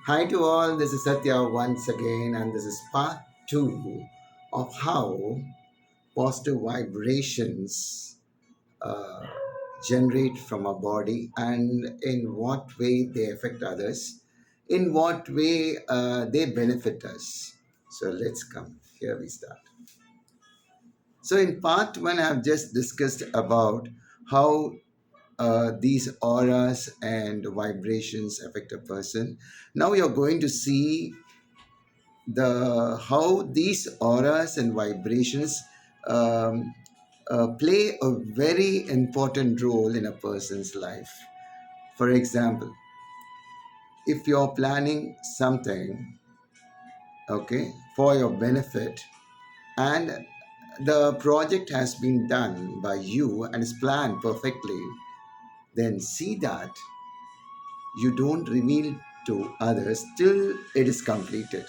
Hi to all, this is Satya once again, and this is part two of how positive vibrations uh, generate from our body and in what way they affect others, in what way they benefit us. So let's come. Here we start. So, in part one, I've just discussed about how these auras and vibrations affect a person. Now you're going to see the how these auras and vibrations um, play a very important role in a person's life. For example, if you're planning something, okay, for your benefit, and the project has been done by you and is planned perfectly, then see that you don't reveal to others till it is completed,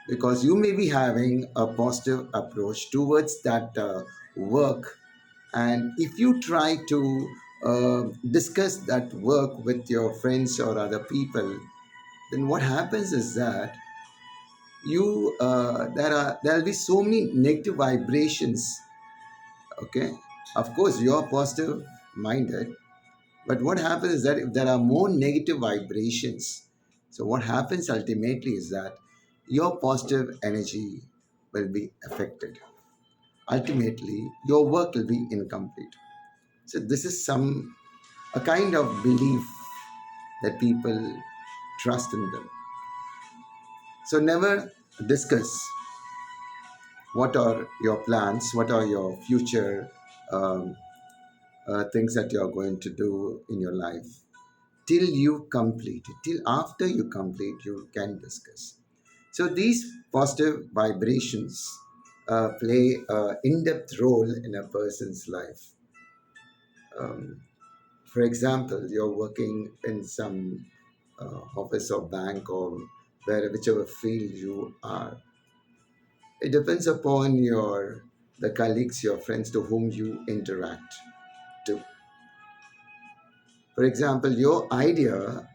because you may be having a positive approach towards that work, and if you try to discuss that work with your friends or other people, then what happens is that there'll be so many negative vibrations. Okay, of course you're positive minded, but what happens is that if there are more negative vibrations, so what happens ultimately is that your positive energy will be affected. Ultimately, your work will be incomplete. So this is some a kind of belief that people trust in them. So never discuss what are your plans, what are your future um, things that you're going to do in your life till you complete it. Till after you complete, you can discuss. So these positive vibrations play an in-depth role in a person's life. Um, for example, you're working in some office or bank or whichever field you are. It depends upon the colleagues, your friends to whom you interact to. For example, your idea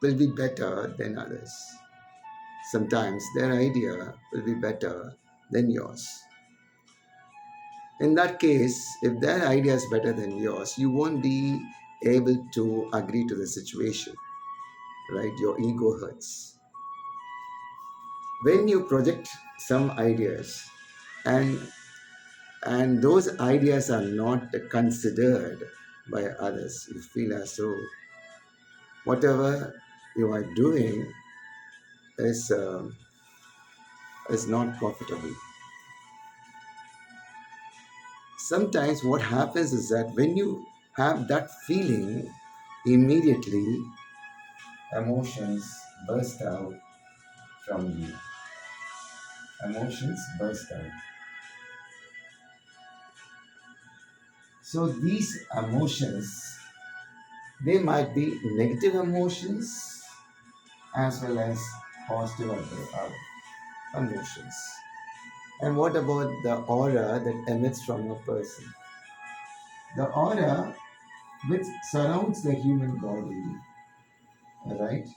will be better than others. Sometimes their idea will be better than yours. In that case, if their idea is better than yours, you won't be able to agree to the situation, right? Your ego hurts. When you project some ideas and those ideas are not considered by others, you feel as though whatever you are doing is not profitable. Sometimes what happens is that when you have that feeling, immediately emotions burst out from you. Emotions burst out. So these emotions, they might be negative emotions as well as positive emotions. And what about the aura that emits from a person? The aura which surrounds the human body, right,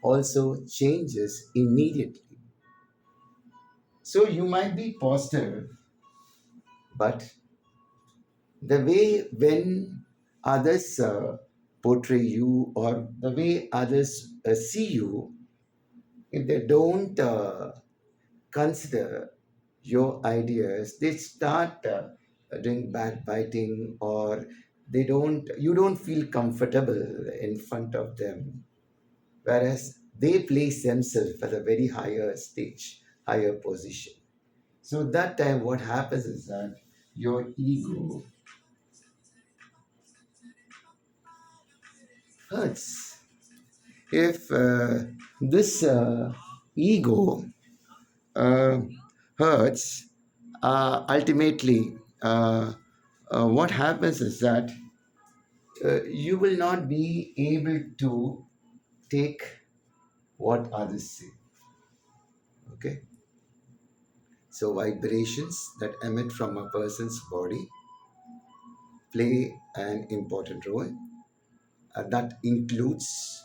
also changes immediately. So you might be positive, but the way when others portray you or the way others see you, if they don't consider your ideas, they start doing backbiting, or you don't feel comfortable in front of them, whereas they place themselves at a very higher stage, higher position. So that time what happens is that your ego hurts. If this ego uh, hurts, ultimately what happens is that you will not be able to take what others say. Okay, so vibrations that emit from a person's body play an important role. That includes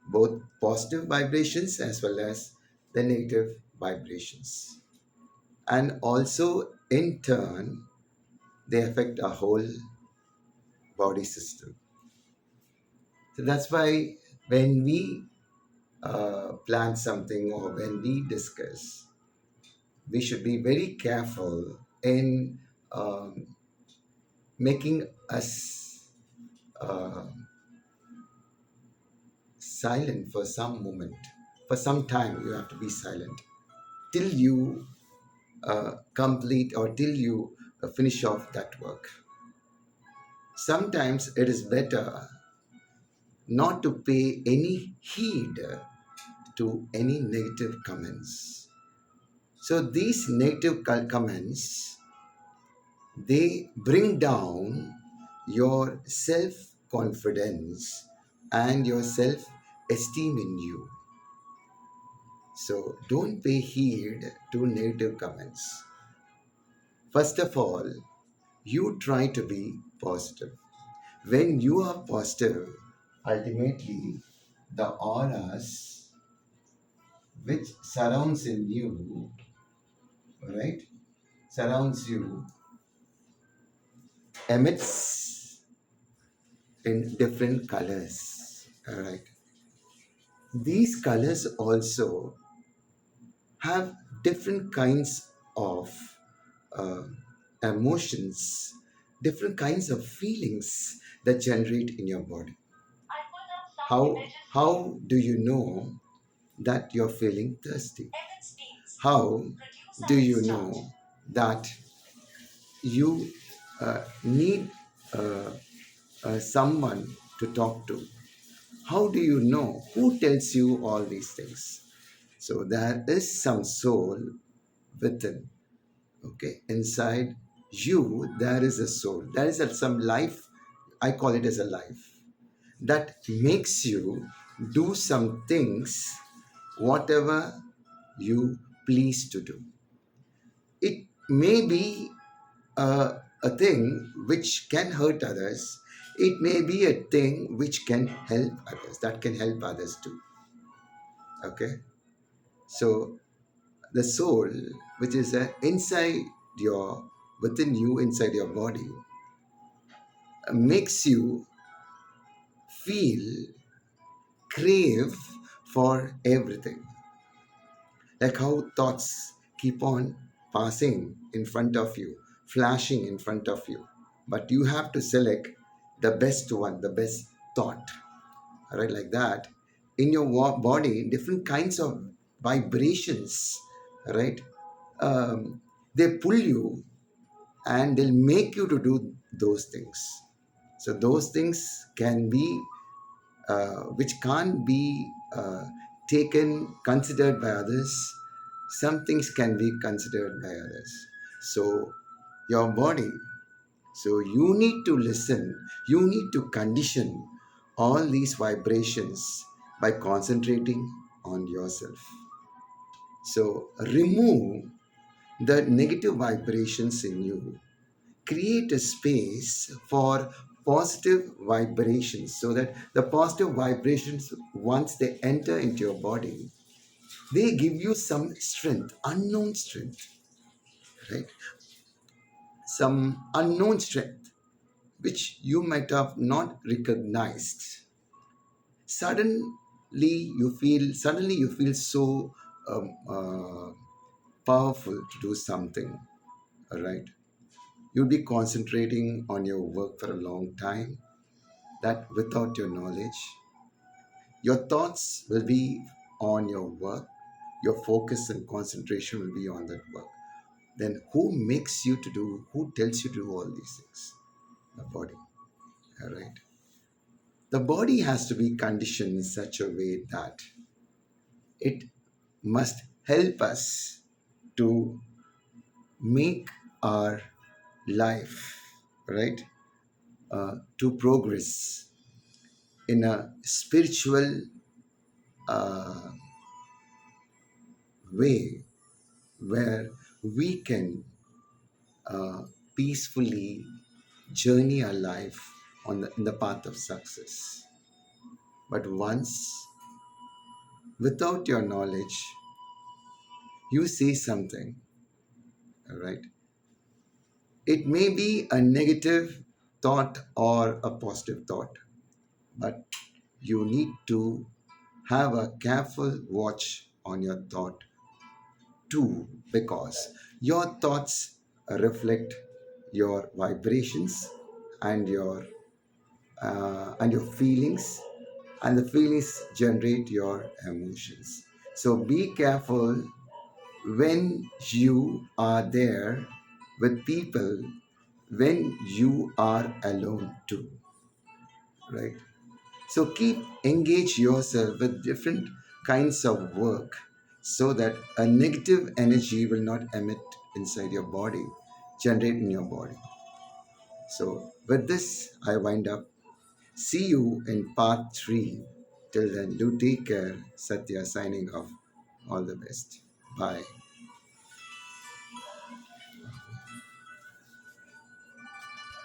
both positive vibrations as well as the negative vibrations. And also, in turn, they affect our whole body system. So that's why when we plan something or when we discuss, we should be very careful in um, making us uh, silent for some moment. For some time, you have to be silent till you complete or till you finish off that work. Sometimes it is better not to pay any heed to any negative comments. So these negative comments, they bring down your self confidence and your self esteem in you. So don't pay heed to negative comments. First of all, you try to be positive. When you are positive, ultimately the auras which surrounds in you, right, surrounds you, emits in different colors. All right. These colors also have different kinds of uh, emotions, different kinds of feelings that generate in your body. How do you know that you're feeling thirsty? How do you know that you need uh, someone to talk to? How do you know? Who tells you all these things? So there is some soul within, okay? Inside you, there is a soul. There is some life. I call it as a life that makes you do some things, whatever you please to do. It may be a thing which can hurt others. It may be a thing which can help others, that can help others too. Okay? So the soul, which is inside your, within you, inside your body, makes you feel, crave for everything. Like how thoughts keep on passing in front of you, flashing in front of you. But you have to select the best one, the best thought. All right, like that. In your body, different kinds of vibrations, right? Um, they pull you and they'll make you to do those things. So those things can be which can't be taken, considered by others. Some things can be considered by others. So, your body, so you need to listen, you need to condition all these vibrations by concentrating on yourself. So, remove the negative vibrations in you, create a space for positive vibrations so that the positive vibrations, once they enter into your body, they give you some strength, unknown strength, right? Some unknown strength which you might have not recognized. Suddenly you feel so powerful to do something, all right? You'll be concentrating on your work for a long time, that without your knowledge, your thoughts will be on your work, your focus and concentration will be on that work. Then who makes you to do, who tells you to do all these things? The body. All right. The body has to be conditioned in such a way that it must help us to make our life, right, to progress in a spiritual uh, way where we can uh, peacefully journey our life in the path of success. But once without your knowledge, you say something, all right? It may be a negative thought or a positive thought, but you need to have a careful watch on your thought too, because your thoughts reflect your vibrations and your feelings, and the feelings generate your emotions. So be careful when you are there with people, when you are alone too, right? So keep engage yourself with different kinds of work so that a negative energy will not emit inside your body, generate in your body. So with this, I wind up. See you in part 3. Till then, do take care. Satya signing off. All the best. Bye.